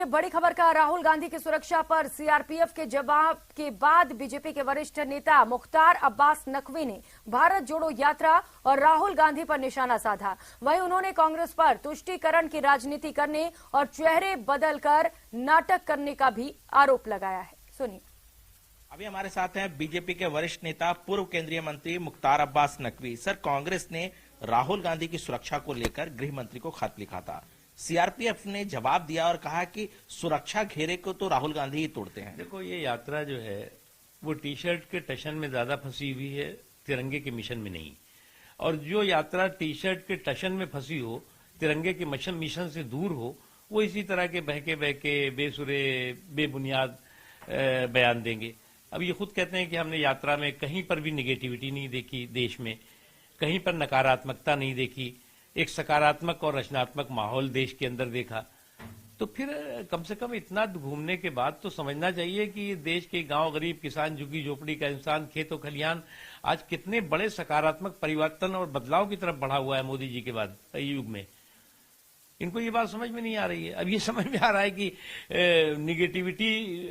बड़ी खबर का राहुल गांधी की सुरक्षा पर सीआरपीएफ के जवाब के बाद बीजेपी के वरिष्ठ नेता मुख्तार अब्बास नकवी ने भारत जोड़ो यात्रा और राहुल गांधी पर निशाना साधा। वहीं उन्होंने कांग्रेस पर तुष्टीकरण की राजनीति करने और चेहरे बदलकर नाटक करने का भी आरोप लगाया है। सुनिए। अभी हमारे साथ हैं बीजेपी के वरिष्ठ नेता पूर्व केंद्रीय मंत्री मुख्तार अब्बास नकवी। सर, कांग्रेस ने राहुल गांधी की सुरक्षा को लेकर गृह मंत्री को खत लिखा था। सीआरपीएफ ने जवाब दिया और कहा कि सुरक्षा घेरे को तो राहुल गांधी ही तोड़ते हैं। देखो, ये यात्रा जो है वो टी शर्ट के टशन में ज्यादा फंसी हुई है, तिरंगे के मिशन में नहीं। और जो यात्रा टी शर्ट के टशन में फंसी हो, तिरंगे के मिशन से दूर हो, वो इसी तरह के बहके बहके बेसुरे बेबुनियाद बयान देंगे। अब ये खुद कहते हैं कि हमने यात्रा में कहीं पर भी निगेटिविटी नहीं देखी, देश में कहीं पर नकारात्मकता नहीं देखी, एक सकारात्मक और रचनात्मक माहौल देश के अंदर देखा। तो फिर कम से कम इतना घूमने के बाद तो समझना चाहिए कि देश के गांव, गरीब किसान, झुग्गी झोपड़ी का इंसान, खेतों खलिहान आज कितने बड़े सकारात्मक परिवर्तन और बदलाव की तरफ बढ़ा हुआ है मोदी जी के बाद युग में। इनको ये बात समझ में नहीं आ रही है। अब ये समझ में आ रहा है कि निगेटिविटी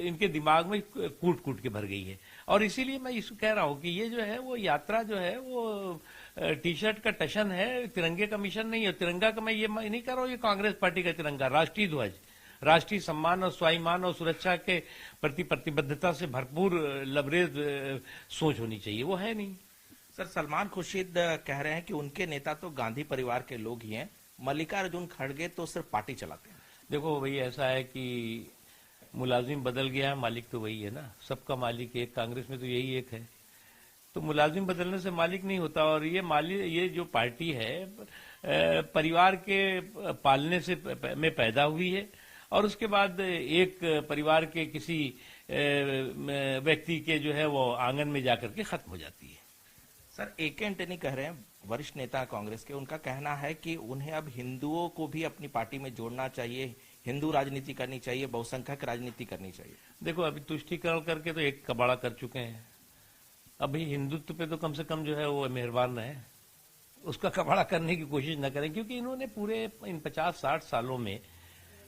इनके दिमाग में कूट कूट के भर गई है। और इसीलिए मैं इसको कह रहा हूं कि ये जो है वो यात्रा जो है वो टी शर्ट का टशन है, तिरंगे का मिशन नहीं है। तिरंगा का मैं ये नहीं कह रहा हूं ये कांग्रेस पार्टी का तिरंगा, राष्ट्रीय ध्वज, राष्ट्रीय सम्मान और स्वाभिमान और सुरक्षा के प्रति प्रतिबद्धता से भरपूर लबरेज सोच होनी चाहिए, वो है नहीं। सर, सलमान खुर्शीद कह रहे हैं कि उनके नेता तो गांधी परिवार के लोग ही हैं, मल्लिकार्जुन खड़गे तो सिर्फ पार्टी चलाते हैं। देखो भाई, ऐसा है कि मुलाजिम बदल गया, मालिक तो वही है ना, सबका मालिक एक, कांग्रेस में तो यही एक है। तो मुलाजिम बदलने से मालिक नहीं होता। और ये जो पार्टी है परिवार के पालने से में पैदा हुई है और उसके बाद एक परिवार के किसी व्यक्ति के जो है वो आंगन में जाकर के खत्म हो जाती है। Sir, A K. एंटनी कह रहे हैं, वरिष्ठ नेता कांग्रेस के, उनका कहना है कि उन्हें अब हिंदुओं को भी अपनी पार्टी में जोड़ना चाहिए, हिंदू राजनीति करनी चाहिए, बहुसंख्यक राजनीति करनी चाहिए। देखो, अभी तुष्टीकरण करके तो एक कबाड़ा कर चुके हैं। अभी हिंदुत्व पे तो कम से कम जो है वो मेहरबान रहे, उसका कबाड़ा करने की कोशिश न करें। क्योंकि इन्होंने पूरे इन 50-60 सालों में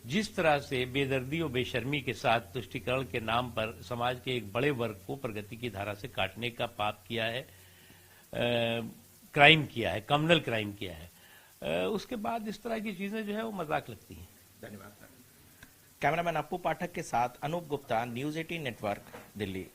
जिस तरह से बेदर्दी और बेशर्मी के साथ तुष्टीकरण के नाम पर समाज के एक बड़े वर्ग को प्रगति की धारा से काटने का पाप किया है, क्राइम किया है, कम्युनल क्राइम किया है, उसके बाद इस तरह की चीजें जो है वो मजाक लगती हैं। धन्यवाद सर। कैमरामैन अप्पू पाठक के साथ अनूप गुप्ता, न्यूज़ 18 नेटवर्क, दिल्ली।